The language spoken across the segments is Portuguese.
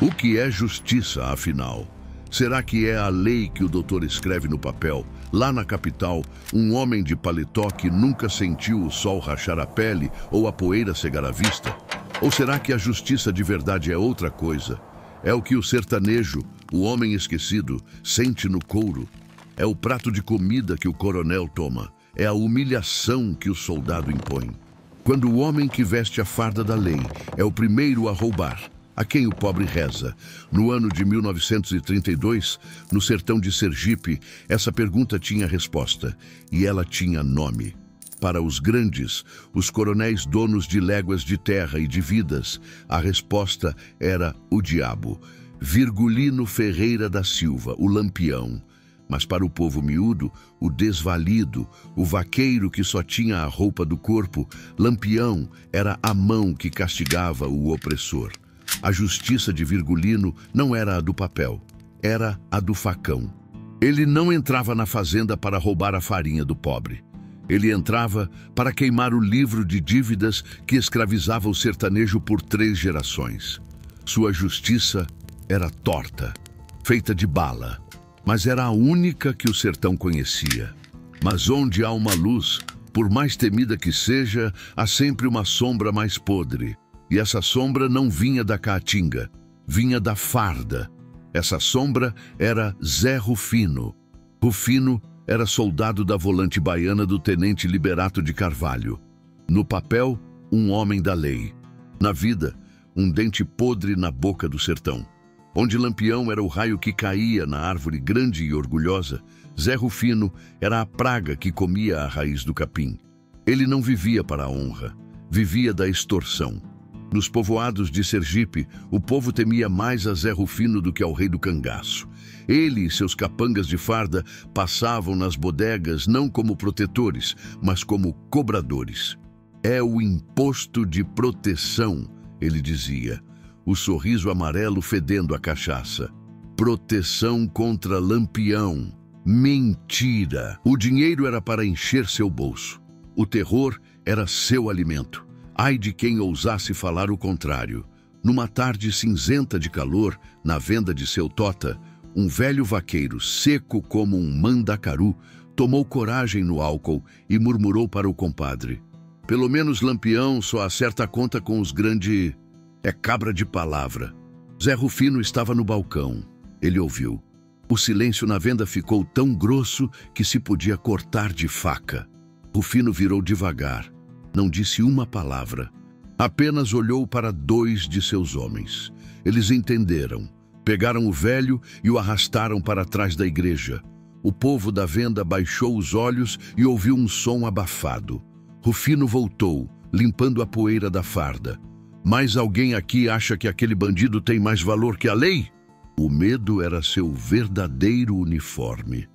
O que é justiça, afinal? Será que é a lei que o doutor escreve no papel, lá na capital, um homem de paletó que nunca sentiu o sol rachar a pele ou a poeira cegar a vista? Ou será que a justiça de verdade é outra coisa? É o que o sertanejo, o homem esquecido, sente no couro? É o prato de comida que o coronel toma? É a humilhação que o soldado impõe? Quando o homem que veste a farda da lei é o primeiro a roubar, a quem o pobre reza? No ano de 1932, no sertão de Sergipe, essa pergunta tinha resposta, e ela tinha nome. Para os grandes, os coronéis donos de léguas de terra e de vidas, a resposta era o diabo. Virgulino Ferreira da Silva, o Lampião. Mas para o povo miúdo, o desvalido, o vaqueiro que só tinha a roupa do corpo, Lampião era a mão que castigava o opressor. A justiça de Virgulino não era a do papel, era a do facão. Ele não entrava na fazenda para roubar a farinha do pobre. Ele entrava para queimar o livro de dívidas que escravizava o sertanejo por 3 gerações. Sua justiça era torta, feita de bala, mas era a única que o sertão conhecia. Mas onde há uma luz, por mais temida que seja, há sempre uma sombra mais podre. E essa sombra não vinha da caatinga, vinha da farda. Essa sombra era Zé Rufino. Rufino era soldado da volante baiana do tenente Liberato de Carvalho. No papel, um homem da lei. Na vida, um dente podre na boca do sertão. Onde Lampião era o raio que caía na árvore grande e orgulhosa, Zé Rufino era a praga que comia a raiz do capim. Ele não vivia para a honra, vivia da extorsão. Nos povoados de Sergipe, o povo temia mais a Zé Rufino do que ao rei do cangaço. Ele e seus capangas de farda passavam nas bodegas não como protetores, mas como cobradores. É o imposto de proteção, ele dizia, o sorriso amarelo fedendo a cachaça. Proteção contra Lampião. Mentira! O dinheiro era para encher seu bolso. O terror era seu alimento. Ai de quem ousasse falar o contrário. Numa tarde cinzenta de calor, na venda de seu tota, um velho vaqueiro, seco como um mandacaru, tomou coragem no álcool e murmurou para o compadre: "Pelo menos Lampião só acerta a conta com os grandes... É cabra de palavra." Zé Rufino estava no balcão. Ele ouviu. O silêncio na venda ficou tão grosso que se podia cortar de faca. Rufino virou devagar. Não disse uma palavra. Apenas olhou para 2 de seus homens. Eles entenderam. Pegaram o velho e o arrastaram para trás da igreja. O povo da venda baixou os olhos e ouviu um som abafado. Rufino voltou, limpando a poeira da farda. "Mas alguém aqui acha que aquele bandido tem mais valor que a lei?" O medo era seu verdadeiro uniforme.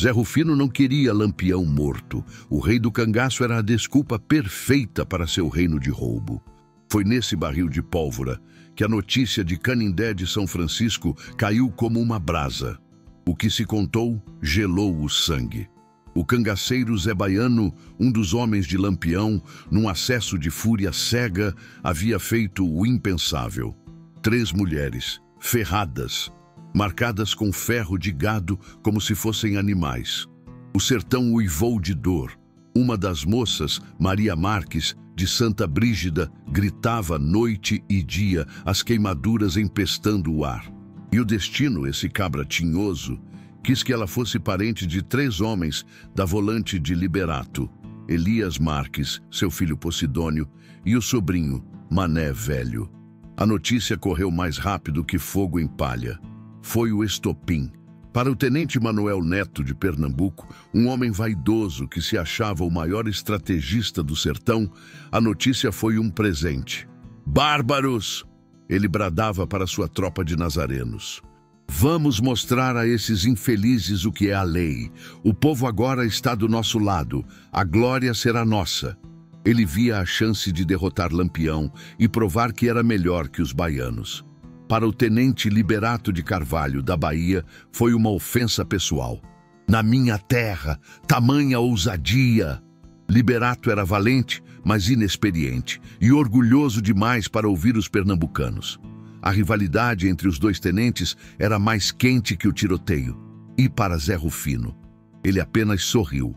Zé Rufino não queria Lampião morto. O rei do cangaço era a desculpa perfeita para seu reino de roubo. Foi nesse barril de pólvora que a notícia de Canindé de São Francisco caiu como uma brasa. O que se contou gelou o sangue. O cangaceiro Zé Baiano, um dos homens de Lampião, num acesso de fúria cega, havia feito o impensável. 3 mulheres, ferradas, marcadas com ferro de gado como se fossem animais. O sertão uivou de dor. Uma das moças, Maria Marques, de Santa Brígida, gritava noite e dia, as queimaduras empestando o ar. E o destino, esse cabra tinhoso, quis que ela fosse parente de 3 homens da volante de Liberato: Elias Marques, seu filho Posidônio, e o sobrinho, Mané Velho. A notícia correu mais rápido que fogo em palha. Foi o estopim. Para o tenente Manuel Neto de Pernambuco, um homem vaidoso que se achava o maior estrategista do sertão, a notícia foi um presente. "Bárbaros!" ele bradava para sua tropa de nazarenos. "Vamos mostrar a esses infelizes o que é a lei. O povo agora está do nosso lado. A glória será nossa." Ele via a chance de derrotar Lampião e provar que era melhor que os baianos. Para o tenente Liberato de Carvalho, da Bahia, foi uma ofensa pessoal. "Na minha terra, tamanha ousadia!" Liberato era valente, mas inexperiente, e orgulhoso demais para ouvir os pernambucanos. A rivalidade entre os dois tenentes era mais quente que o tiroteio. E para Zé Rufino, ele apenas sorriu.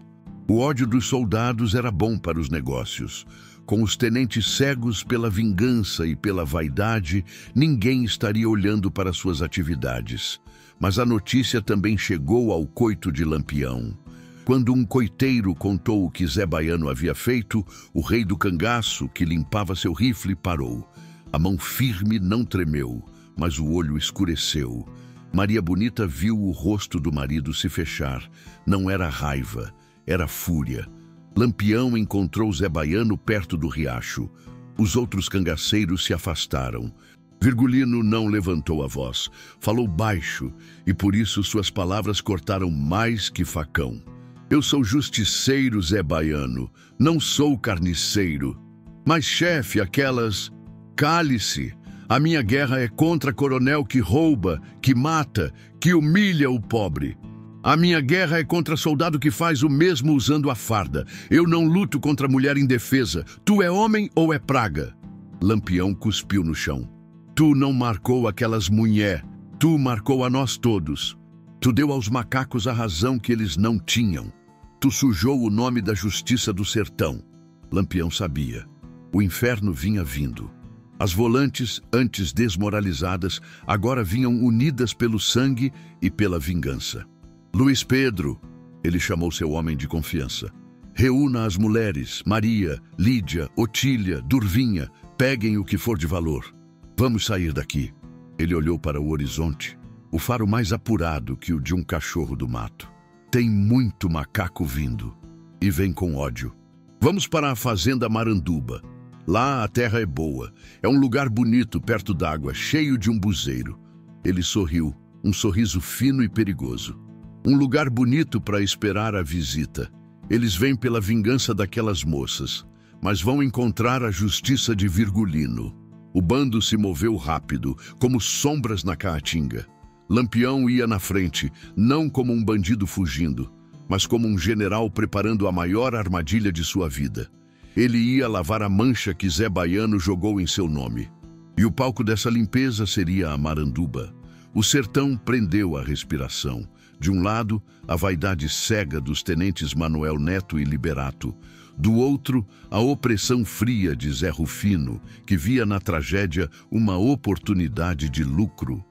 O ódio dos soldados era bom para os negócios. Com os tenentes cegos pela vingança e pela vaidade, ninguém estaria olhando para suas atividades. Mas a notícia também chegou ao coito de Lampião. Quando um coiteiro contou o que Zé Baiano havia feito, o rei do cangaço, que limpava seu rifle, parou. A mão firme não tremeu, mas o olho escureceu. Maria Bonita viu o rosto do marido se fechar. Não era raiva, era fúria. Lampião encontrou Zé Baiano perto do riacho. Os outros cangaceiros se afastaram. Virgulino não levantou a voz, falou baixo, e por isso suas palavras cortaram mais que facão. Eu sou justiceiro, Zé Baiano, não sou carniceiro. Mas, chefe, aquelas... Cale-se! A minha guerra é contra coronel que rouba, que mata, que humilha o pobre. A minha guerra é contra soldado que faz o mesmo usando a farda. Eu não luto contra mulher indefesa. Tu é homem ou é praga? Lampião cuspiu no chão. Tu não marcou aquelas mulher. Tu marcou a nós todos. Tu deu aos macacos a razão que eles não tinham. Tu sujou o nome da justiça do sertão. Lampião sabia. O inferno vinha vindo. As volantes, antes desmoralizadas, agora vinham unidas pelo sangue e pela vingança. Luiz Pedro, ele chamou seu homem de confiança. Reúna as mulheres, Maria, Lídia, Otília, Durvinha, peguem o que for de valor. Vamos sair daqui. Ele olhou para o horizonte, o faro mais apurado que o de um cachorro do mato. Tem muito macaco vindo, e vem com ódio. Vamos para a fazenda Maranduba. Lá a terra é boa, é um lugar bonito perto d'água, cheio de umbuzeiro. Ele sorriu, um sorriso fino e perigoso. Um lugar bonito para esperar a visita. Eles vêm pela vingança daquelas moças, mas vão encontrar a justiça de Virgulino. O bando se moveu rápido, como sombras na caatinga. Lampião ia na frente, não como um bandido fugindo, mas como um general preparando a maior armadilha de sua vida. Ele ia lavar a mancha que Zé Baiano jogou em seu nome. E o palco dessa limpeza seria a Maranduba. O sertão prendeu a respiração. De um lado, a vaidade cega dos tenentes Manuel Neto e Liberato. Do outro, a opressão fria de Zé Rufino, que via na tragédia uma oportunidade de lucro.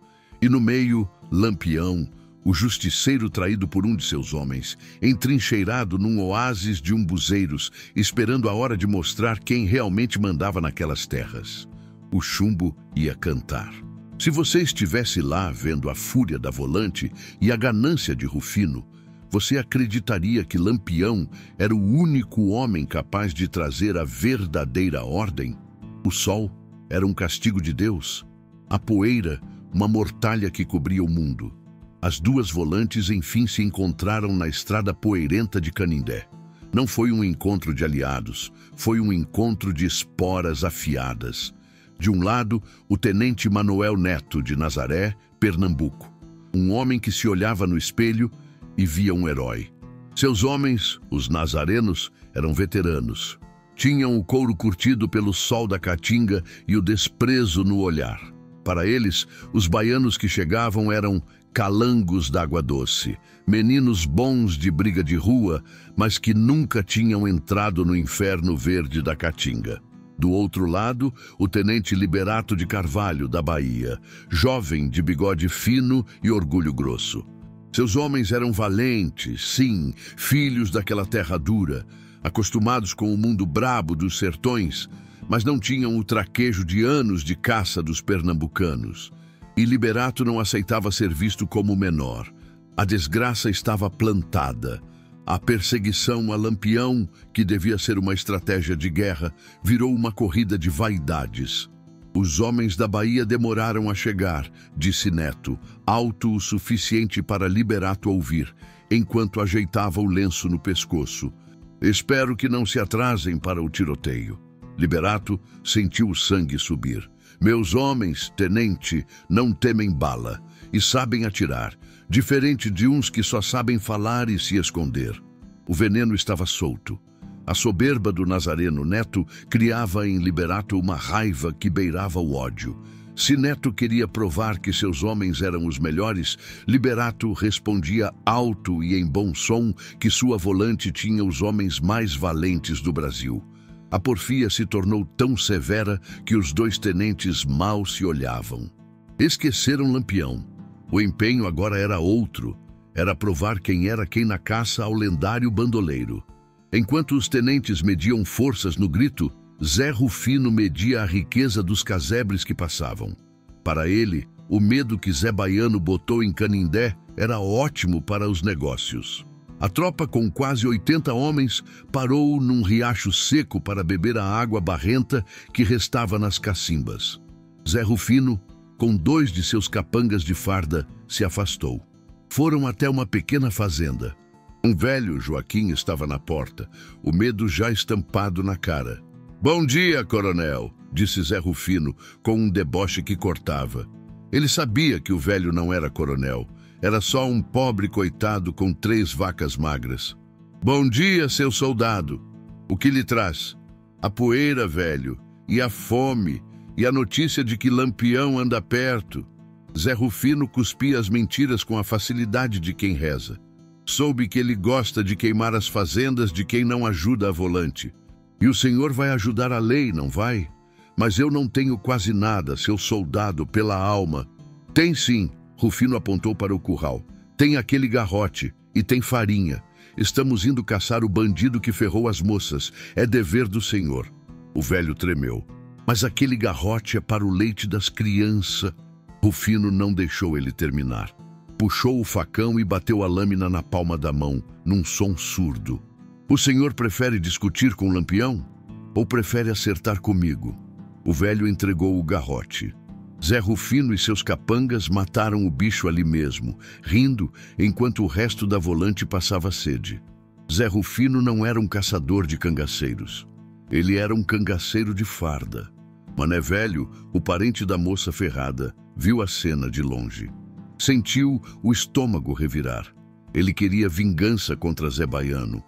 E no meio, Lampião, o justiceiro traído por um de seus homens, entrincheirado num oásis de umbuzeiros, esperando a hora de mostrar quem realmente mandava naquelas terras. O chumbo ia cantar. Se você estivesse lá vendo a fúria da volante e a ganância de Rufino, você acreditaria que Lampião era o único homem capaz de trazer a verdadeira ordem? O sol era um castigo de Deus. A poeira, uma mortalha que cobria o mundo. As duas volantes enfim se encontraram na estrada poeirenta de Canindé. Não foi um encontro de aliados, foi um encontro de esporas afiadas. De um lado, o tenente Manuel Neto, de Nazaré, Pernambuco. Um homem que se olhava no espelho e via um herói. Seus homens, os nazarenos, eram veteranos. Tinham o couro curtido pelo sol da caatinga e o desprezo no olhar. Para eles, os baianos que chegavam eram calangos d'água doce, meninos bons de briga de rua, mas que nunca tinham entrado no inferno verde da caatinga. Do outro lado, o tenente Liberato de Carvalho, da Bahia, jovem de bigode fino e orgulho grosso. Seus homens eram valentes, sim, filhos daquela terra dura, acostumados com o mundo brabo dos sertões, mas não tinham o traquejo de anos de caça dos pernambucanos. E Liberato não aceitava ser visto como menor. A desgraça estava plantada. A perseguição a Lampião, que devia ser uma estratégia de guerra, virou uma corrida de vaidades. Os homens da Bahia demoraram a chegar, disse Neto, alto o suficiente para Liberato ouvir, enquanto ajeitava o lenço no pescoço. Espero que não se atrasem para o tiroteio. Liberato sentiu o sangue subir. Meus homens, tenente, não temem bala e sabem atirar, diferente de uns que só sabem falar e se esconder. O veneno estava solto. A soberba do Nazareno Neto criava em Liberato uma raiva que beirava o ódio. Se Neto queria provar que seus homens eram os melhores, Liberato respondia alto e em bom som que sua volante tinha os homens mais valentes do Brasil. A porfia se tornou tão severa que os dois tenentes mal se olhavam. Esqueceram Lampião. O empenho agora era outro. Era provar quem era quem na caça ao lendário bandoleiro. Enquanto os tenentes mediam forças no grito, Zé Rufino media a riqueza dos casebres que passavam. Para ele, o medo que Zé Baiano botou em Canindé era ótimo para os negócios. A tropa, com quase 80 homens, parou num riacho seco para beber a água barrenta que restava nas cacimbas. Zé Rufino, com 2 de seus capangas de farda, se afastou. Foram até uma pequena fazenda. Um velho Joaquim estava na porta, o medo já estampado na cara. "Bom dia, coronel", disse Zé Rufino, com um deboche que cortava. Ele sabia que o velho não era coronel. Era só um pobre coitado com 3 vacas magras. "Bom dia, seu soldado. O que lhe traz?" "A poeira, velho, e a fome, e a notícia de que Lampião anda perto." Zé Rufino cuspia as mentiras com a facilidade de quem reza. "Soube que ele gosta de queimar as fazendas de quem não ajuda a volante. E o senhor vai ajudar a lei, não vai? Mas eu não tenho quase nada, seu soldado, pela alma." "Tem sim." Rufino apontou para o curral. "Tem aquele garrote e tem farinha. Estamos indo caçar o bandido que ferrou as moças. É dever do senhor." O velho tremeu. "Mas aquele garrote é para o leite das crianças." Rufino não deixou ele terminar. Puxou o facão e bateu a lâmina na palma da mão, num som surdo. "O senhor prefere discutir com Lampião? Ou prefere acertar comigo?" O velho entregou o garrote. Zé Rufino e seus capangas mataram o bicho ali mesmo, rindo enquanto o resto da volante passava sede. Zé Rufino não era um caçador de cangaceiros. Ele era um cangaceiro de farda. Mané Velho, o parente da moça ferrada, viu a cena de longe. Sentiu o estômago revirar. Ele queria vingança contra Zé Baiano,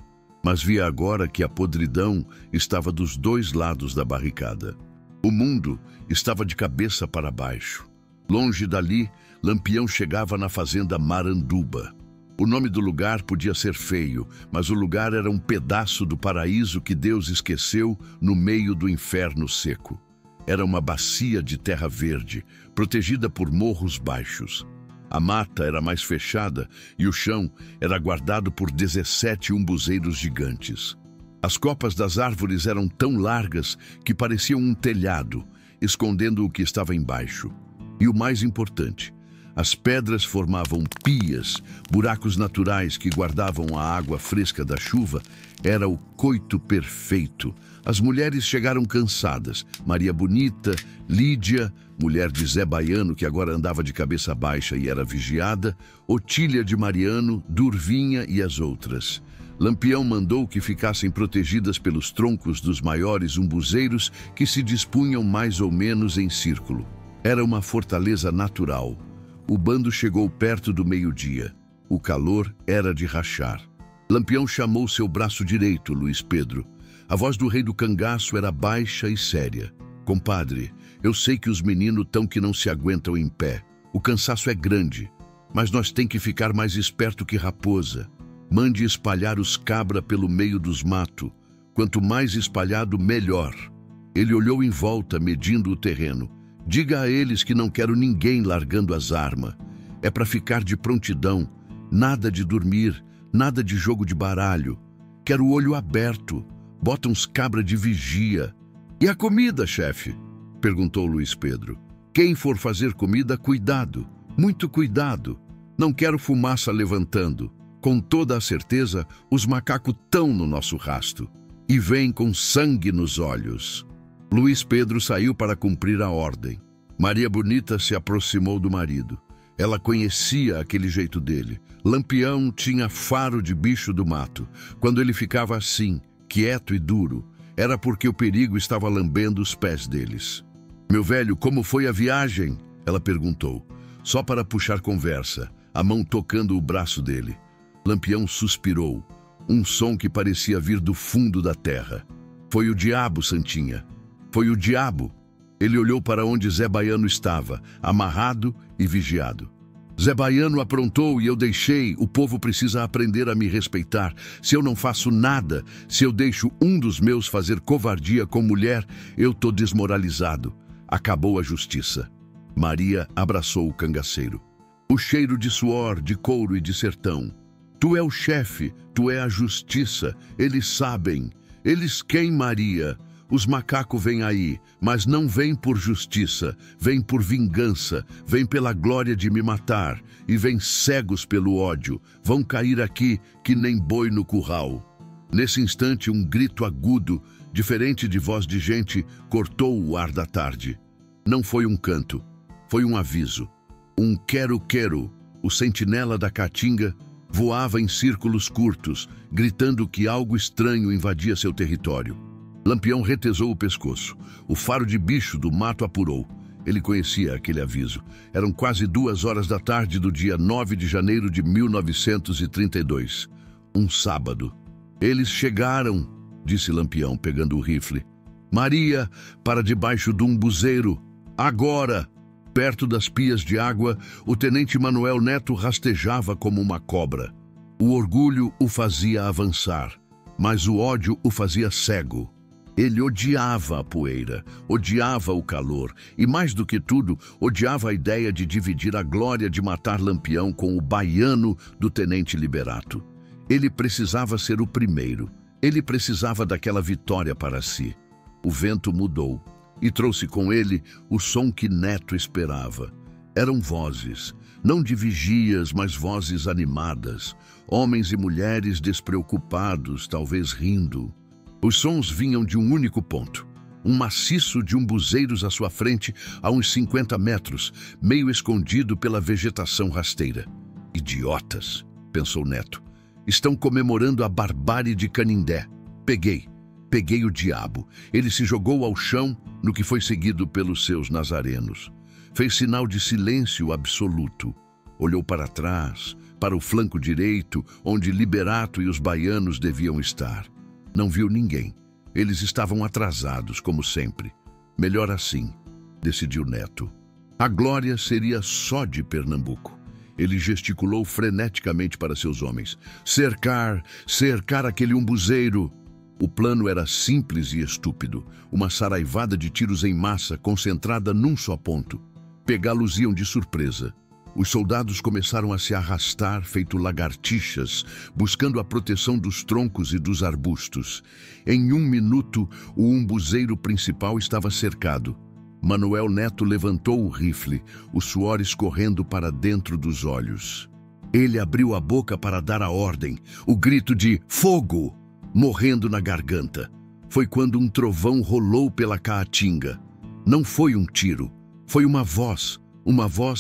mas via agora que a podridão estava dos 2 lados da barricada. O mundo estava de cabeça para baixo. Longe dali, Lampião chegava na fazenda Maranduba. O nome do lugar podia ser feio, mas o lugar era um pedaço do paraíso que Deus esqueceu no meio do inferno seco. Era uma bacia de terra verde, protegida por morros baixos. A mata era mais fechada e o chão era guardado por 17 umbuzeiros gigantes. As copas das árvores eram tão largas que pareciam um telhado, escondendo o que estava embaixo. E o mais importante, as pedras formavam pias, buracos naturais que guardavam a água fresca da chuva. Era o coito perfeito. As mulheres chegaram cansadas. Maria Bonita, Lídia, mulher de Zé Baiano, que agora andava de cabeça baixa e era vigiada, Otília de Mariano, Durvinha e as outras. Lampião mandou que ficassem protegidas pelos troncos dos maiores umbuzeiros que se dispunham mais ou menos em círculo. Era uma fortaleza natural. O bando chegou perto do meio-dia. O calor era de rachar. Lampião chamou seu braço direito, Luiz Pedro. A voz do rei do cangaço era baixa e séria. "Compadre, eu sei que os meninos tão que não se aguentam em pé. O cansaço é grande, mas nós tem que ficar mais esperto que raposa. Mande espalhar os cabra pelo meio dos matos. Quanto mais espalhado, melhor." Ele olhou em volta, medindo o terreno. "Diga a eles que não quero ninguém largando as armas. É para ficar de prontidão. Nada de dormir, nada de jogo de baralho. Quero o olho aberto. Bota uns cabra de vigia." "E a comida, chefe?" perguntou Luiz Pedro. "Quem for fazer comida, cuidado, muito cuidado. Não quero fumaça levantando. Com toda a certeza, os macacos tão no nosso rasto. E vêm com sangue nos olhos." Luiz Pedro saiu para cumprir a ordem. Maria Bonita se aproximou do marido. Ela conhecia aquele jeito dele. Lampião tinha faro de bicho do mato. Quando ele ficava assim, quieto e duro, era porque o perigo estava lambendo os pés deles. "Meu velho, como foi a viagem?" ela perguntou, só para puxar conversa, a mão tocando o braço dele. Lampião suspirou, um som que parecia vir do fundo da terra. "Foi o diabo, Santinha. Foi o diabo." Ele olhou para onde Zé Baiano estava, amarrado e vigiado. Zé Baiano aprontou e eu deixei. O povo precisa aprender a me respeitar. Se eu não faço nada, se eu deixo um dos meus fazer covardia com mulher, eu tô desmoralizado. Acabou a justiça. Maria abraçou o cangaceiro. O cheiro de suor, de couro e de sertão. Tu é o chefe, tu é a justiça. Eles sabem. Eles quem, Maria? Os macacos vêm aí, mas não vêm por justiça, vêm por vingança, vêm pela glória de me matar, e vêm cegos pelo ódio, vão cair aqui que nem boi no curral. Nesse instante, um grito agudo, diferente de voz de gente, cortou o ar da tarde. Não foi um canto, foi um aviso. Um quero-quero, o sentinela da caatinga, voava em círculos curtos, gritando que algo estranho invadia seu território. Lampião retesou o pescoço. O faro de bicho do mato apurou. Ele conhecia aquele aviso. Eram quase 2 horas da tarde do dia 9 de janeiro de 1932. Um sábado. Eles chegaram, disse Lampião, pegando o rifle. Maria, para debaixo de um buzeiro. Agora! Perto das pias de água, o tenente Manuel Neto rastejava como uma cobra. O orgulho o fazia avançar, mas o ódio o fazia cego. Ele odiava a poeira, odiava o calor e, mais do que tudo, odiava a ideia de dividir a glória de matar Lampião com o baiano do tenente Liberato. Ele precisava ser o primeiro. Ele precisava daquela vitória para si. O vento mudou e trouxe com ele o som que Neto esperava. Eram vozes, não de vigias, mas vozes animadas. Homens e mulheres despreocupados, talvez rindo. Os sons vinham de um único ponto. Um maciço de umbuzeiros à sua frente, a uns 50 metros, meio escondido pela vegetação rasteira. Idiotas, pensou Neto. Estão comemorando a barbárie de Canindé. Peguei o diabo. Ele se jogou ao chão, no que foi seguido pelos seus nazarenos. Fez sinal de silêncio absoluto. Olhou para trás, para o flanco direito, onde Liberato e os baianos deviam estar. Não viu ninguém. Eles estavam atrasados, como sempre. Melhor assim, decidiu Neto. A glória seria só de Pernambuco. Ele gesticulou freneticamente para seus homens. Cercar aquele umbuzeiro. O plano era simples e estúpido. Uma saraivada de tiros em massa, concentrada num só ponto. Pegá-los iam de surpresa. Os soldados começaram a se arrastar, feito lagartixas, buscando a proteção dos troncos e dos arbustos. Em 1 minuto, o umbuzeiro principal estava cercado. Manuel Neto levantou o rifle, o suor escorrendo para dentro dos olhos. Ele abriu a boca para dar a ordem, o grito de "fogo!" morrendo na garganta. Foi quando um trovão rolou pela caatinga. Não foi um tiro, foi uma voz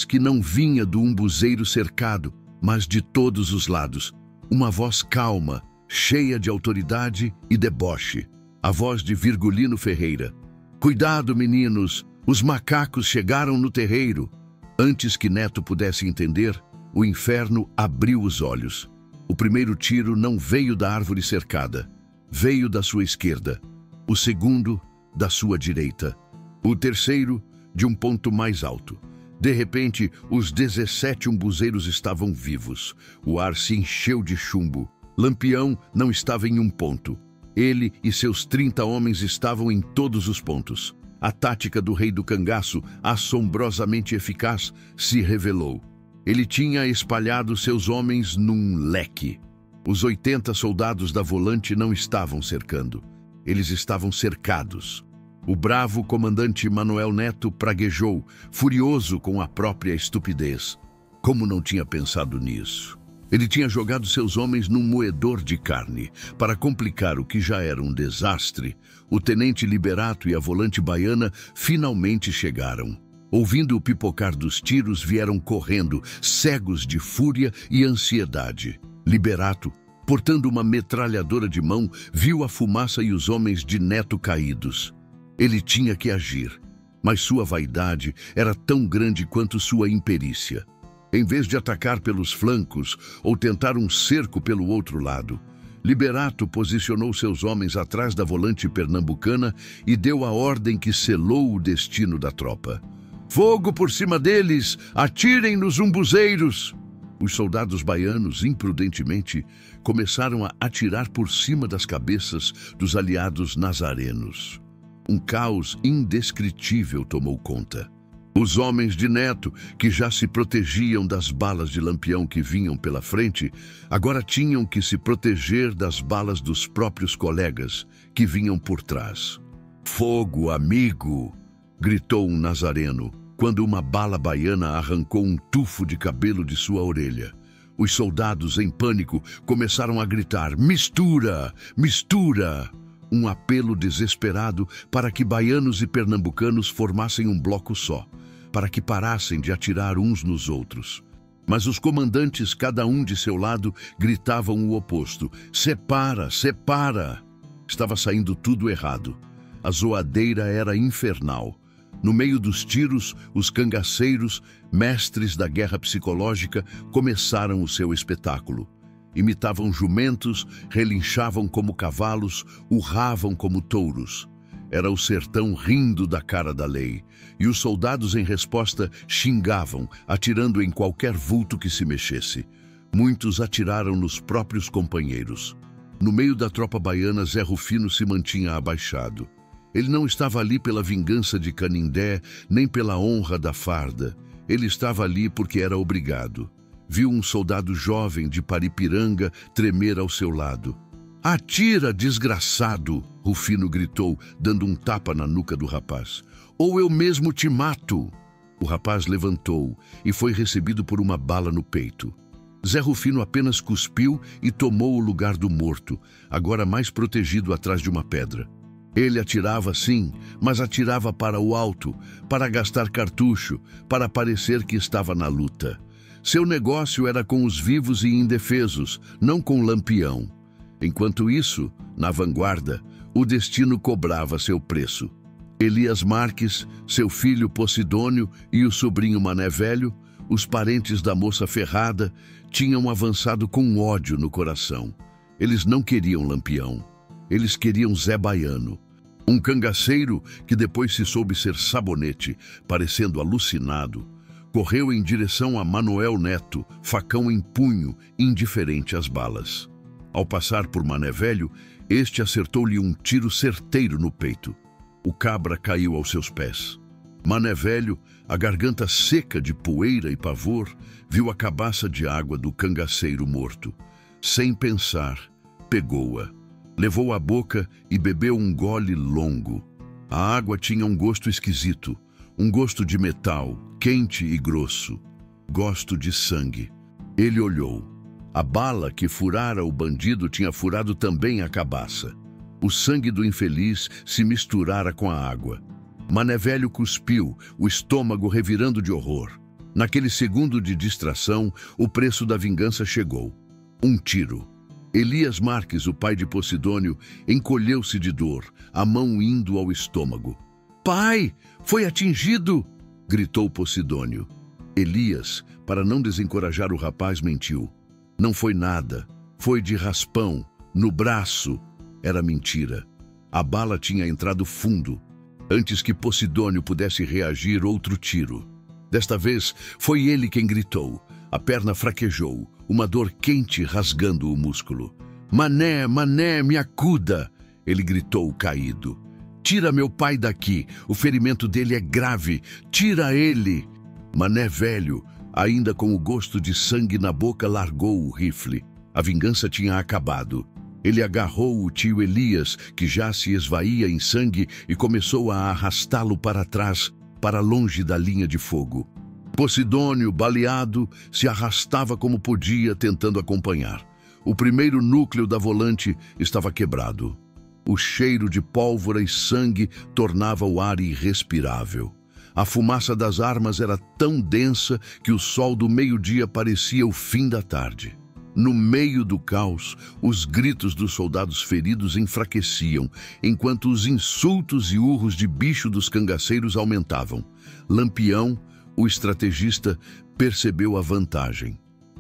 que não vinha do umbuzeiro cercado, mas de todos os lados. Uma voz calma, cheia de autoridade e deboche. A voz de Virgulino Ferreira. "Cuidado, meninos, os macacos chegaram no terreiro." Antes que Neto pudesse entender, o inferno abriu os olhos. O primeiro tiro não veio da árvore cercada, veio da sua esquerda. O segundo, da sua direita. O terceiro, de um ponto mais alto. De repente, os 17 umbuzeiros estavam vivos. O ar se encheu de chumbo. Lampião não estava em um ponto. Ele e seus 30 homens estavam em todos os pontos. A tática do rei do cangaço, assombrosamente eficaz, se revelou. Ele tinha espalhado seus homens num leque. Os 80 soldados da volante não estavam cercando. Eles estavam cercados. O bravo comandante Manuel Neto praguejou, furioso com a própria estupidez. Como não tinha pensado nisso? Ele tinha jogado seus homens num moedor de carne. Para complicar o que já era um desastre, o tenente Liberato e a volante baiana finalmente chegaram. Ouvindo o pipocar dos tiros, vieram correndo, cegos de fúria e ansiedade. Liberato, portando uma metralhadora de mão, viu a fumaça e os homens de Neto caídos. Ele tinha que agir, mas sua vaidade era tão grande quanto sua imperícia. Em vez de atacar pelos flancos ou tentar um cerco pelo outro lado, Liberato posicionou seus homens atrás da volante pernambucana e deu a ordem que selou o destino da tropa. Fogo por cima deles! Atirem nos umbuzeiros! Os soldados baianos, imprudentemente, começaram a atirar por cima das cabeças dos aliados nazarenos. Um caos indescritível tomou conta. Os homens de Neto, que já se protegiam das balas de Lampião que vinham pela frente, agora tinham que se proteger das balas dos próprios colegas, que vinham por trás. Fogo, amigo! Gritou um nazareno, quando uma bala baiana arrancou um tufo de cabelo de sua orelha. Os soldados, em pânico, começaram a gritar: mistura! Mistura! Um apelo desesperado para que baianos e pernambucanos formassem um bloco só, para que parassem de atirar uns nos outros. Mas os comandantes, cada um de seu lado, gritavam o oposto: separa, separa! Estava saindo tudo errado. A zoadeira era infernal. No meio dos tiros, os cangaceiros, mestres da guerra psicológica, começaram o seu espetáculo. Imitavam jumentos, relinchavam como cavalos, urravam como touros. Era o sertão rindo da cara da lei, e os soldados, em resposta, xingavam, atirando em qualquer vulto que se mexesse. Muitos atiraram nos próprios companheiros. No meio da tropa baiana, Zé Rufino se mantinha abaixado. Ele não estava ali pela vingança de Canindé, nem pela honra da farda. Ele estava ali porque era obrigado. Viu um soldado jovem de Paripiranga tremer ao seu lado. Atira, desgraçado! Rufino gritou, dando um tapa na nuca do rapaz. Ou eu mesmo te mato! O rapaz levantou e foi recebido por uma bala no peito. Zé Rufino apenas cuspiu e tomou o lugar do morto, agora mais protegido atrás de uma pedra. Ele atirava sim, mas atirava para o alto, para gastar cartucho, para parecer que estava na luta. Seu negócio era com os vivos e indefesos, não com Lampião. Enquanto isso, na vanguarda, o destino cobrava seu preço. Elias Marques, seu filho Posidônio e o sobrinho Mané Velho, os parentes da moça ferrada, tinham avançado com ódio no coração. Eles não queriam Lampião. Eles queriam Zé Baiano. Um cangaceiro que depois se soube ser Sabonete, parecendo alucinado, correu em direção a Manoel Neto, facão em punho, indiferente às balas. Ao passar por Mané Velho, este acertou-lhe um tiro certeiro no peito. O cabra caiu aos seus pés. Mané Velho, a garganta seca de poeira e pavor, viu a cabaça de água do cangaceiro morto. Sem pensar, pegou-a. Levou à boca e bebeu um gole longo. A água tinha um gosto esquisito, um gosto de metal, quente e grosso. Gosto de sangue. Ele olhou. A bala que furara o bandido tinha furado também a cabaça. O sangue do infeliz se misturara com a água. Mané Velho cuspiu, o estômago revirando de horror. Naquele segundo de distração, o preço da vingança chegou. Um tiro. Elias Marques, o pai de Posidônio, encolheu-se de dor, a mão indo ao estômago. "Pai, foi atingido!" gritou Posidônio. Elias, para não desencorajar o rapaz, mentiu. Não foi nada, foi de raspão, no braço. Era mentira. A bala tinha entrado fundo. Antes que Posidônio pudesse reagir, outro tiro. Desta vez, foi ele quem gritou. A perna fraquejou, uma dor quente rasgando o músculo. "Mané, Mané, me acuda!" Ele gritou caído. "Tira meu pai daqui, o ferimento dele é grave, tira ele!" Mané Velho, ainda com o gosto de sangue na boca, largou o rifle. A vingança tinha acabado. Ele agarrou o tio Elias, que já se esvaía em sangue, e começou a arrastá-lo para trás, para longe da linha de fogo. Posidônio, baleado, se arrastava como podia, tentando acompanhar. O primeiro núcleo da volante estava quebrado. O cheiro de pólvora e sangue tornava o ar irrespirável. A fumaça das armas era tão densa que o sol do meio-dia parecia o fim da tarde. No meio do caos, os gritos dos soldados feridos enfraqueciam, enquanto os insultos e urros de bicho dos cangaceiros aumentavam. Lampião, o estrategista, percebeu a vantagem.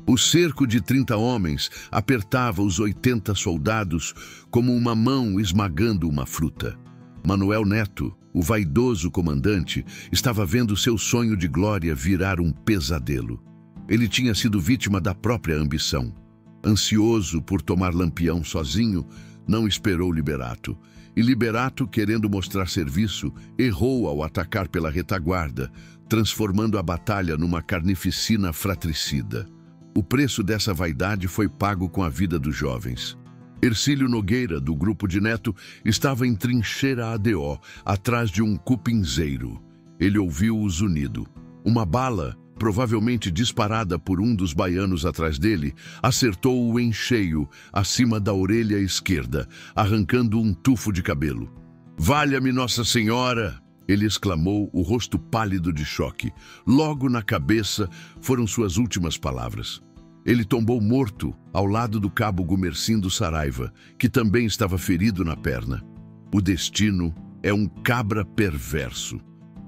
O cerco de 30 homens apertava os 80 soldados como uma mão esmagando uma fruta. Manuel Neto, o vaidoso comandante, estava vendo seu sonho de glória virar um pesadelo. Ele tinha sido vítima da própria ambição. Ansioso por tomar Lampião sozinho, não esperou Liberato. E Liberato, querendo mostrar serviço, errou ao atacar pela retaguarda, transformando a batalha numa carnificina fratricida. O preço dessa vaidade foi pago com a vida dos jovens. Hercílio Nogueira, do grupo de Neto, estava em trincheira ADO, atrás de um cupinzeiro. Ele ouviu-os unido. Uma bala, provavelmente disparada por um dos baianos atrás dele, acertou-o em cheio, acima da orelha esquerda, arrancando um tufo de cabelo. "Valha-me Nossa Senhora!" ele exclamou, o rosto pálido de choque. Logo na cabeça foram suas últimas palavras. Ele tombou morto ao lado do cabo Gumercindo Saraiva, que também estava ferido na perna. O destino é um cabra perverso.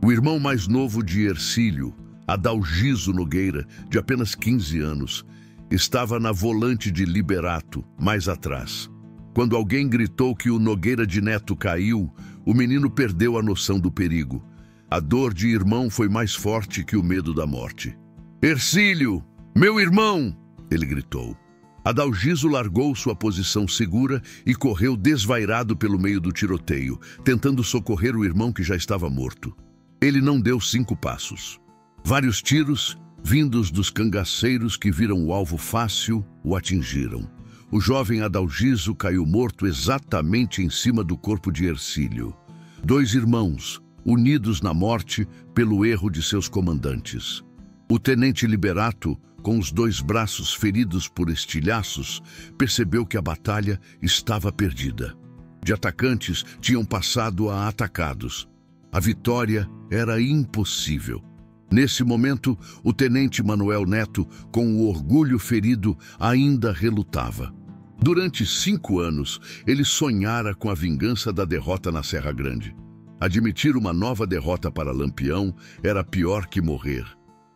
O irmão mais novo de Hercílio, Adalgiso Nogueira, de apenas 15 anos, estava na volante de Liberato, mais atrás. Quando alguém gritou que o Nogueira de Neto caiu, o menino perdeu a noção do perigo. A dor de irmão foi mais forte que o medo da morte. "Hercílio, meu irmão!" ele gritou. Adalgiso largou sua posição segura e correu desvairado pelo meio do tiroteio, tentando socorrer o irmão que já estava morto. Ele não deu 5 passos. Vários tiros, vindos dos cangaceiros que viram o alvo fácil, o atingiram. O jovem Adalgiso caiu morto exatamente em cima do corpo de Hercílio. 2 irmãos, unidos na morte pelo erro de seus comandantes. O tenente Liberato, com os 2 braços feridos por estilhaços, percebeu que a batalha estava perdida. De atacantes tinham passado a atacados. A vitória era impossível. Nesse momento, o tenente Manuel Neto, com o orgulho ferido, ainda relutava. Durante 5 anos, ele sonhara com a vingança da derrota na Serra Grande. Admitir uma nova derrota para Lampião era pior que morrer.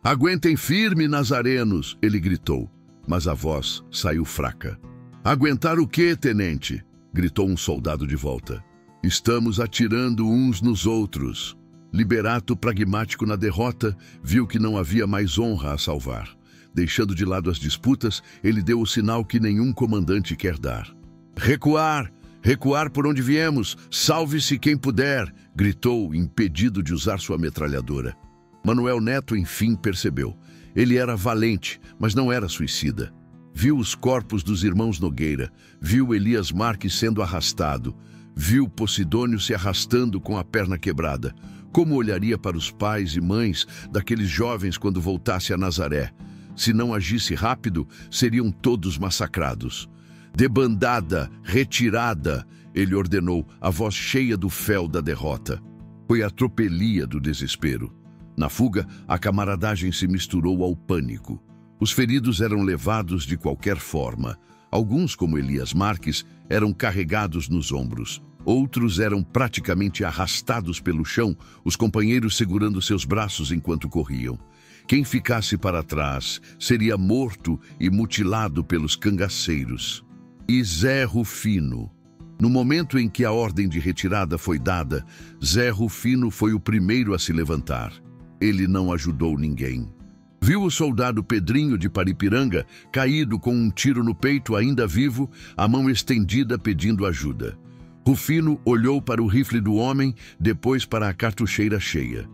"Aguentem firme, nazarenos!" ele gritou, mas a voz saiu fraca. "Aguentar o quê, tenente?" gritou um soldado de volta. "Estamos atirando uns nos outros." Liberato, pragmático na derrota, viu que não havia mais honra a salvar. Deixando de lado as disputas, ele deu o sinal que nenhum comandante quer dar. "Recuar! Recuar por onde viemos! Salve-se quem puder!" gritou, impedido de usar sua metralhadora. Manuel Neto, enfim, percebeu. Ele era valente, mas não era suicida. Viu os corpos dos irmãos Nogueira, viu Elias Marques sendo arrastado, viu Posidônio se arrastando com a perna quebrada. Como olharia para os pais e mães daqueles jovens quando voltasse a Nazaré? Se não agisse rápido, seriam todos massacrados. "Debandada, retirada!" ele ordenou, a voz cheia do fel da derrota. Foi a tropelia do desespero. Na fuga, a camaradagem se misturou ao pânico. Os feridos eram levados de qualquer forma. Alguns, como Elias Marques, eram carregados nos ombros. Outros eram praticamente arrastados pelo chão, os companheiros segurando seus braços enquanto corriam. Quem ficasse para trás seria morto e mutilado pelos cangaceiros. E Zé Rufino. No momento em que a ordem de retirada foi dada, Zé Rufino foi o primeiro a se levantar. Ele não ajudou ninguém. Viu o soldado Pedrinho de Paripiranga, caído com um tiro no peito, ainda vivo, a mão estendida pedindo ajuda. Rufino olhou para o rifle do homem, depois para a cartucheira cheia.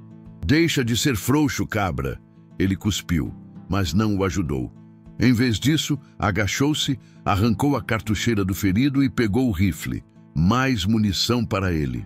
"Deixa de ser frouxo, cabra!" Ele cuspiu, mas não o ajudou. Em vez disso, agachou-se, arrancou a cartucheira do ferido e pegou o rifle. Mais munição para ele.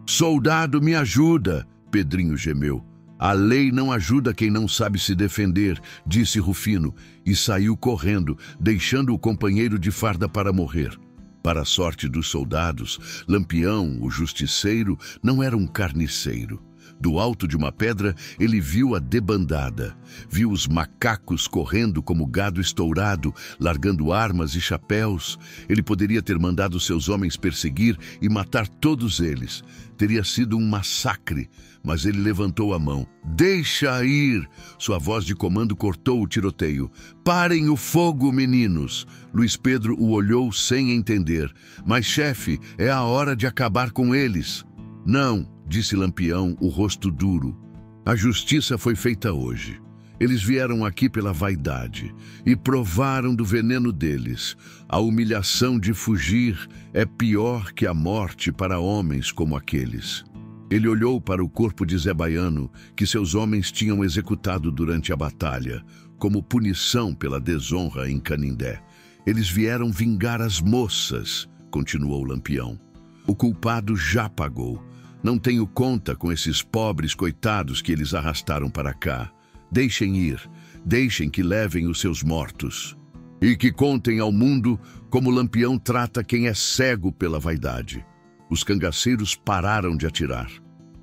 "Soldado, me ajuda!" Pedrinho gemeu. "A lei não ajuda quem não sabe se defender", disse Rufino, e saiu correndo, deixando o companheiro de farda para morrer. Para a sorte dos soldados, Lampião, o justiceiro, não era um carniceiro. Do alto de uma pedra, ele viu a debandada. Viu os macacos correndo como gado estourado, largando armas e chapéus. Ele poderia ter mandado seus homens perseguir e matar todos eles. Teria sido um massacre, mas ele levantou a mão. "Deixa ir!" Sua voz de comando cortou o tiroteio. "Parem o fogo, meninos!" Luiz Pedro o olhou sem entender. "Mas, chefe, é a hora de acabar com eles." "Não", disse Lampião, o rosto duro. "A justiça foi feita hoje. Eles vieram aqui pela vaidade e provaram do veneno deles. A humilhação de fugir é pior que a morte para homens como aqueles." Ele olhou para o corpo de Zé Baiano, que seus homens tinham executado durante a batalha, como punição pela desonra em Canindé. "Eles vieram vingar as moças", continuou Lampião. "O culpado já pagou. Não tenho conta com esses pobres coitados que eles arrastaram para cá. Deixem ir, deixem que levem os seus mortos. E que contem ao mundo como Lampião trata quem é cego pela vaidade." Os cangaceiros pararam de atirar.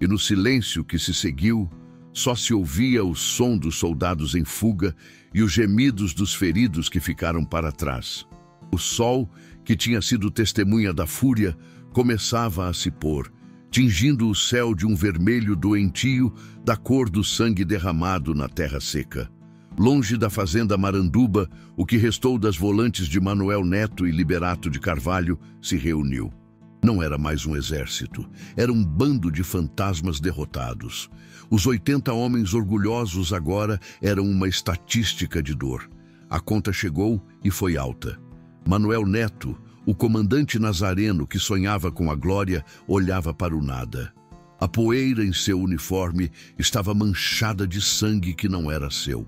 E no silêncio que se seguiu, só se ouvia o som dos soldados em fuga e os gemidos dos feridos que ficaram para trás. O sol, que tinha sido testemunha da fúria, começava a se pôr, tingindo o céu de um vermelho doentio da cor do sangue derramado na terra seca. Longe da fazenda Maranduba, o que restou das volantes de Manuel Neto e Liberato de Carvalho se reuniu. Não era mais um exército, era um bando de fantasmas derrotados. Os 80 homens orgulhosos agora eram uma estatística de dor. A conta chegou e foi alta. Manuel Neto, o comandante nazareno que sonhava com a glória, olhava para o nada. A poeira em seu uniforme estava manchada de sangue que não era seu.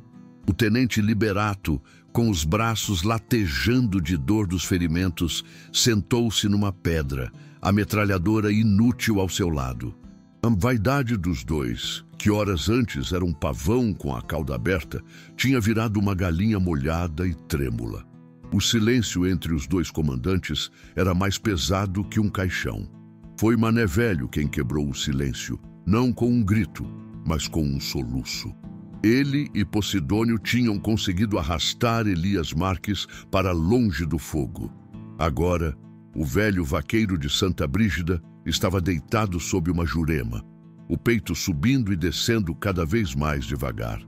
O tenente Liberato, com os braços latejando de dor dos ferimentos, sentou-se numa pedra, a metralhadora inútil ao seu lado. A vaidade dos dois, que horas antes era um pavão com a cauda aberta, tinha virado uma galinha molhada e trêmula. O silêncio entre os dois comandantes era mais pesado que um caixão. Foi Mané Velho quem quebrou o silêncio, não com um grito, mas com um soluço. Ele e Posidônio tinham conseguido arrastar Elias Marques para longe do fogo. Agora, o velho vaqueiro de Santa Brígida estava deitado sob uma jurema, o peito subindo e descendo cada vez mais devagar.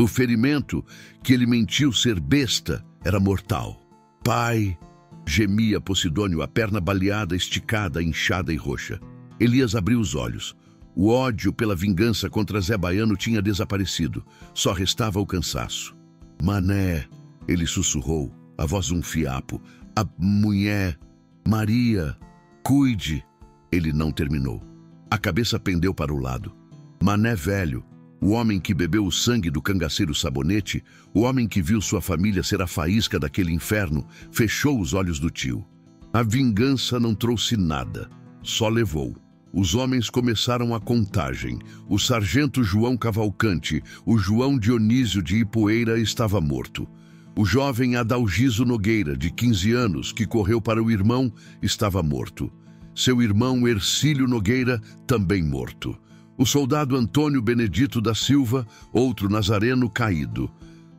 O ferimento, que ele mentiu ser besta, era mortal. "Pai!" gemia Posidônio, a perna baleada, esticada, inchada e roxa. Elias abriu os olhos. O ódio pela vingança contra Zé Baiano tinha desaparecido. Só restava o cansaço. "Mané!" ele sussurrou, a voz um fiapo. "A mulher... Maria... Cuide!" Ele não terminou. A cabeça pendeu para o lado. Mané Velho, o homem que bebeu o sangue do cangaceiro Sabonete, o homem que viu sua família ser a faísca daquele inferno, fechou os olhos do tio. A vingança não trouxe nada, só levou. Os homens começaram a contagem. O sargento João Cavalcante, o João Dionísio de Ipueira, estava morto. O jovem Adalgiso Nogueira, de 15 anos, que correu para o irmão, estava morto. Seu irmão Ercílio Nogueira, também morto. O soldado Antônio Benedito da Silva, outro nazareno, caído.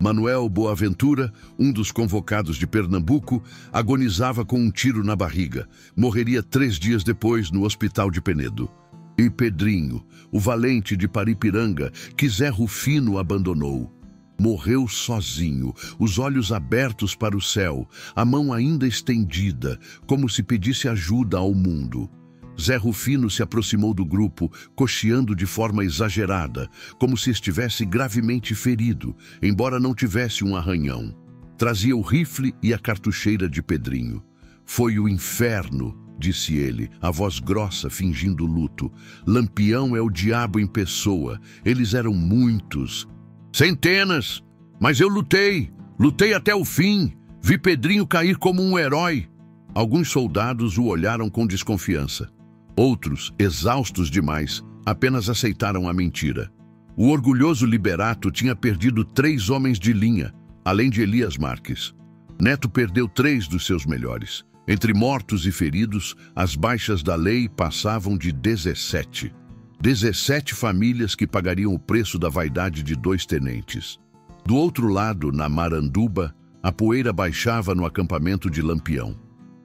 Manuel Boaventura, um dos convocados de Pernambuco, agonizava com um tiro na barriga. Morreria 3 dias depois no hospital de Penedo. E Pedrinho, o valente de Paripiranga, que Zé Rufino abandonou. Morreu sozinho, os olhos abertos para o céu, a mão ainda estendida, como se pedisse ajuda ao mundo. Zé Rufino se aproximou do grupo, cocheando de forma exagerada, como se estivesse gravemente ferido, embora não tivesse um arranhão. Trazia o rifle e a cartucheira de Pedrinho. "Foi o inferno", disse ele, a voz grossa fingindo luto. "Lampião é o diabo em pessoa. Eles eram muitos. Centenas! Mas eu lutei até o fim. Vi Pedrinho cair como um herói." Alguns soldados o olharam com desconfiança. Outros, exaustos demais, apenas aceitaram a mentira. O orgulhoso Liberato tinha perdido 3 homens de linha, além de Elias Marques. Neto perdeu 3 dos seus melhores. Entre mortos e feridos, as baixas da lei passavam de 17. 17 famílias que pagariam o preço da vaidade de 2 tenentes. Do outro lado, na Maranduba, a poeira baixava no acampamento de Lampião.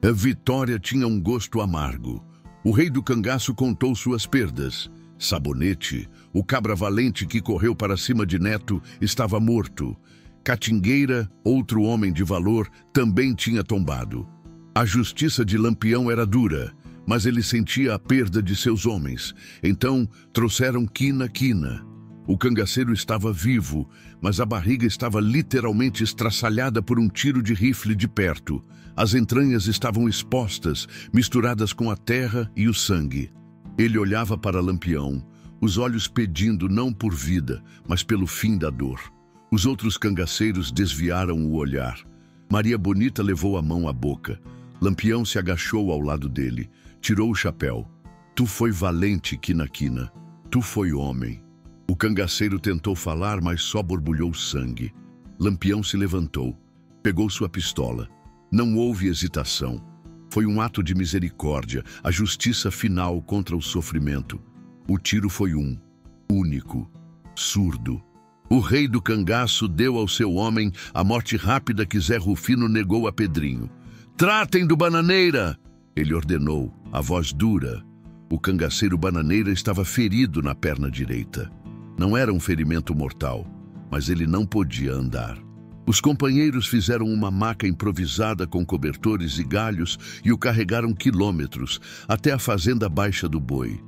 A vitória tinha um gosto amargo. O rei do cangaço contou suas perdas. Sabonete, o cabra valente que correu para cima de Neto, estava morto. Catingueira, outro homem de valor, também tinha tombado. A justiça de Lampião era dura, mas ele sentia a perda de seus homens. Então trouxeram Quina. O cangaceiro estava vivo, mas a barriga estava literalmente estraçalhada por um tiro de rifle de perto. As entranhas estavam expostas, misturadas com a terra e o sangue. Ele olhava para Lampião, os olhos pedindo não por vida, mas pelo fim da dor. Os outros cangaceiros desviaram o olhar. Maria Bonita levou a mão à boca. Lampião se agachou ao lado dele, tirou o chapéu. Tu foi valente, Quina. Tu foi homem. O cangaceiro tentou falar, mas só borbulhou sangue. Lampião se levantou, pegou sua pistola. Não houve hesitação. Foi um ato de misericórdia, a justiça final contra o sofrimento. O tiro foi único, surdo. O rei do cangaço deu ao seu homem a morte rápida que Zé Rufino negou a Pedrinho. Tratem do Bananeira! Ele ordenou, a voz dura. O cangaceiro Bananeira estava ferido na perna direita. Não era um ferimento mortal, mas ele não podia andar. Os companheiros fizeram uma maca improvisada com cobertores e galhos e o carregaram quilômetros até a fazenda Baixa do Boi.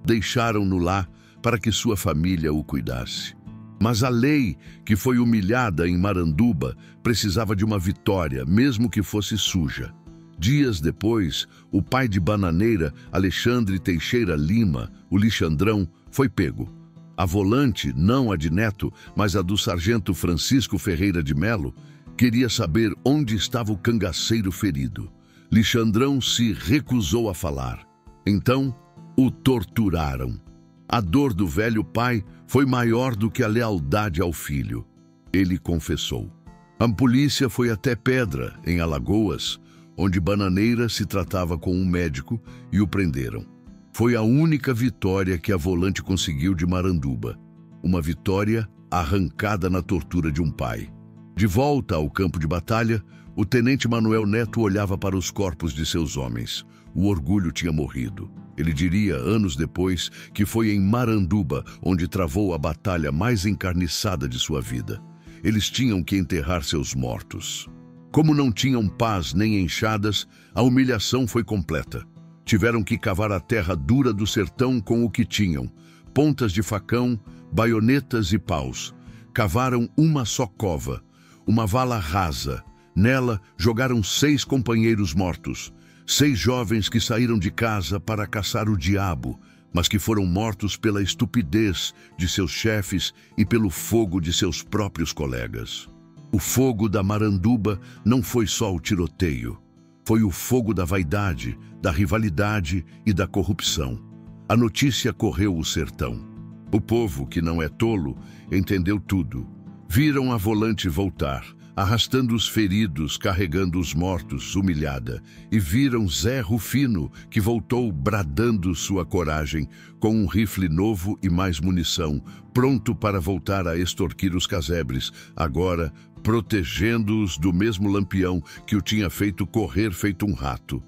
Deixaram-no lá para que sua família o cuidasse. Mas a lei, que foi humilhada em Maranduba, precisava de uma vitória, mesmo que fosse suja. Dias depois, o pai de Bananeira, Alexandre Teixeira Lima, o Lixandrão, foi pego. A volante, não a de Neto, mas a do sargento Francisco Ferreira de Melo, queria saber onde estava o cangaceiro ferido. Lixandrão se recusou a falar. Então, o torturaram. A dor do velho pai foi maior do que a lealdade ao filho. Ele confessou. A polícia foi até Pedra, em Alagoas, onde Bananeira se tratava com um médico e o prenderam. Foi a única vitória que a volante conseguiu de Maranduba. Uma vitória arrancada na tortura de um pai. De volta ao campo de batalha, o tenente Manuel Neto olhava para os corpos de seus homens. O orgulho tinha morrido. Ele diria, anos depois, que foi em Maranduba onde travou a batalha mais encarniçada de sua vida. Eles tinham que enterrar seus mortos. Como não tinham pás nem enxadas, a humilhação foi completa. Tiveram que cavar a terra dura do sertão com o que tinham, pontas de facão, baionetas e paus. Cavaram uma só cova, uma vala rasa. Nela jogaram 6 companheiros mortos, 6 jovens que saíram de casa para caçar o diabo, mas que foram mortos pela estupidez de seus chefes e pelo fogo de seus próprios colegas. O fogo da Maranduba não foi só o tiroteio. Foi o fogo da vaidade, da rivalidade e da corrupção. A notícia correu o sertão. O povo, que não é tolo, entendeu tudo. Viram a volante voltar, arrastando os feridos, carregando os mortos, humilhada. E viram Zé Rufino, que voltou bradando sua coragem, com um rifle novo e mais munição, pronto para voltar a extorquir os casebres, agora protegendo-os do mesmo Lampião que o tinha feito correr feito um rato.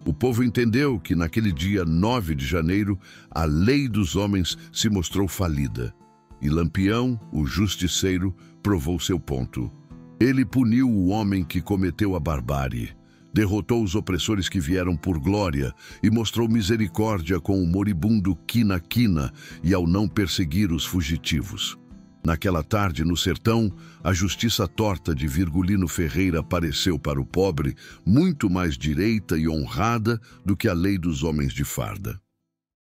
O povo entendeu que naquele dia 9 de janeiro, a lei dos homens se mostrou falida. E Lampião, o justiceiro, provou seu ponto. Ele puniu o homem que cometeu a barbárie, derrotou os opressores que vieram por glória e mostrou misericórdia com o moribundo Quina e ao não perseguir os fugitivos. Naquela tarde, no sertão, a justiça torta de Virgulino Ferreira apareceu para o pobre muito mais direita e honrada do que a lei dos homens de farda.